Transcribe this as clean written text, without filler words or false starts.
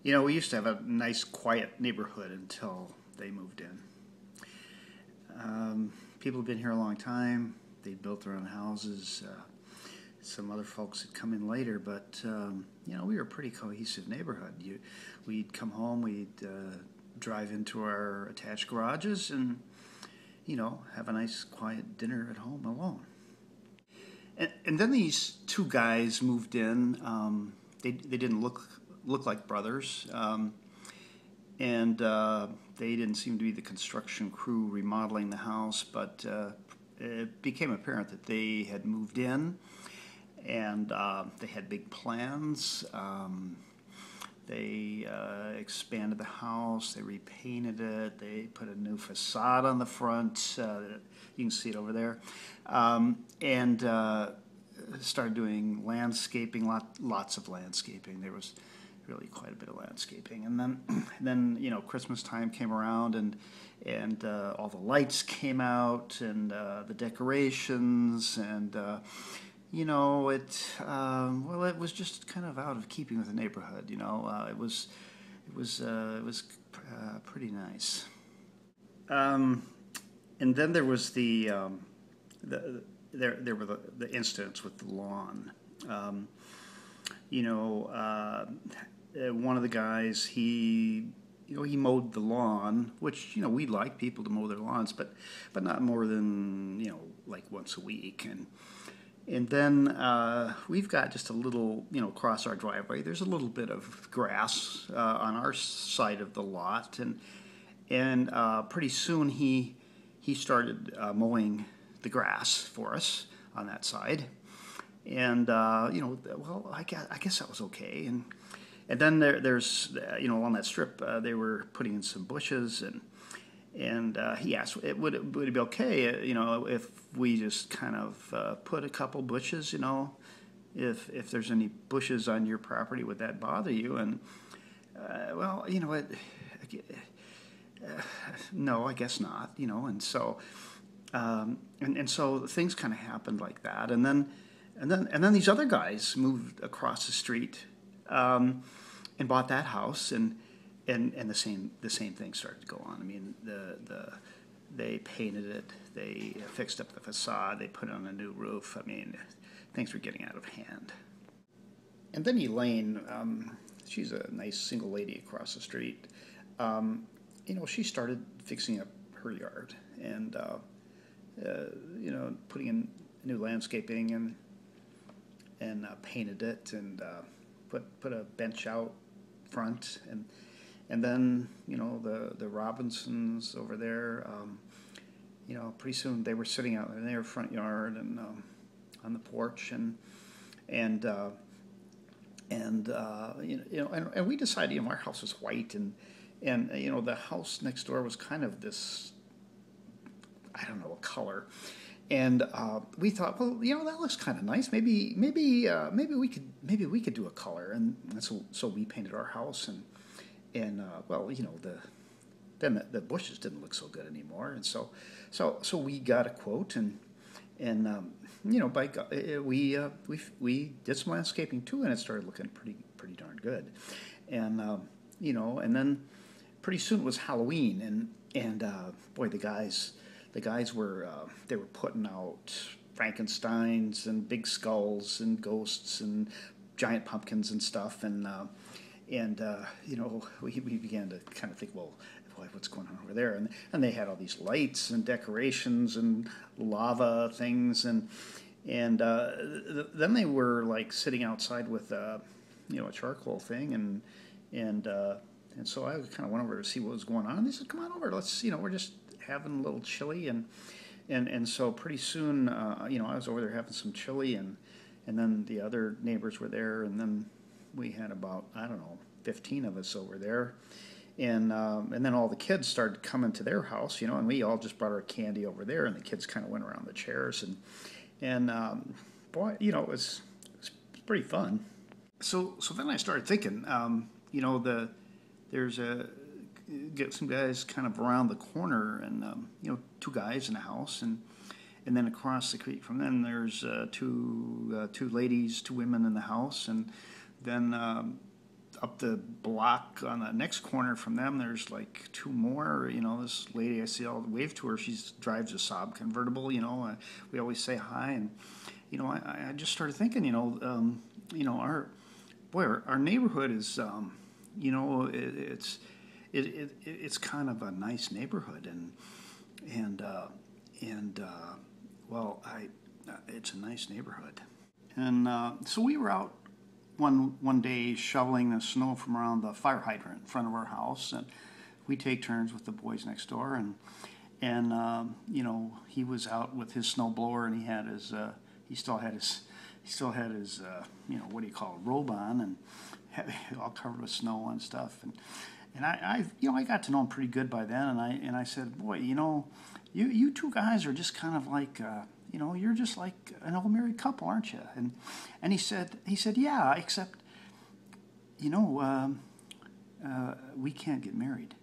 We used to have a nice, quiet neighborhood until they moved in. People have been here a long time. They built their own houses. Some other folks had come in later, but we were a pretty cohesive neighborhood. We'd come home, we'd drive into our attached garages, and have a nice, quiet dinner at home alone. And then these two guys moved in. They didn't look like brothers, and they didn't seem to be the construction crew remodeling the house, but it became apparent that they had moved in, and they had big plans. They expanded the house, they repainted it, they put a new facade on the front. You can see it over there. And started doing landscaping, lots of landscaping. There was really quite a bit of landscaping. And then Christmas time came around, and all the lights came out, and the decorations, and it was just kind of out of keeping with the neighborhood. It was pretty nice. And then there was there were the incidents with the lawn. One of the guys, he mowed the lawn, which we like people to mow their lawns, but not more than like once a week. And then we've got just a little, across our driveway, there's a little bit of grass on our side of the lot, and pretty soon he started mowing the grass for us on that side, and well, I guess that was okay. And then there's on that strip they were putting in some bushes, and he asked, would it be okay, if we just kind of put a couple bushes, if there's any bushes on your property, would that bother you? And well, no, I guess not, and so and so things kind of happened like that, and then these other guys moved across the street and bought that house, and the same thing started to go on. I mean, they painted it, they fixed up the facade, they put on a new roof. I mean, things were getting out of hand. And then Elaine, she's a nice single lady across the street. She started fixing up her yard, and putting in new landscaping, and painted it, and put a bench out front, and then the Robinsons over there, pretty soon they were sitting out in their front yard and on the porch, and we decided, our house was white, and the house next door was kind of this, I don't know what color, and we thought, well, that looks kind of nice. Maybe we could do a color, and so we painted our house, and well, then the bushes didn't look so good anymore, and so we got a quote, and by God, we did some landscaping too, and it started looking pretty darn good, and and then pretty soon it was Halloween, and boy, the guys were they were putting out Frankensteins and big skulls and ghosts and giant pumpkins and stuff, and we began to kind of think, well, boy, what's going on over there? And they had all these lights and decorations and lava things, and then they were like sitting outside with a charcoal thing, and so I kind of went over to see what was going on. And they said, come on over, let's, we're just having a little chili, and so pretty soon, I was over there having some chili, and then the other neighbors were there, and then we had about, I don't know, 15 of us over there, and then all the kids started coming to their house, and we all just brought our candy over there, and the kids kind of went around the chairs, and boy, it was pretty fun. So then I started thinking, there's get some guys kind of around the corner, and two guys in a house, and then across the creek from them there's two ladies, two women in the house, and then up the block on the next corner from them, there's like two more. You know, this lady I see all the wave to her. She drives a Saab convertible. You know, we always say hi, and you know, I just started thinking, you know, our neighborhood is, you know, it's kind of a nice neighborhood, and well, it's a nice neighborhood, and so we were out one day shoveling the snow from around the fire hydrant in front of our house, and we take turns with the boys next door, and you know, he was out with his snow blower, and he still had his you know, what do you call it, robe on, and all covered with snow and stuff, and I you know, I got to know him pretty good by then, and I said, boy, you know, you two guys are just kind of like, you know, you're just like an old married couple, aren't you? And he said, yeah, except, you know, we can't get married.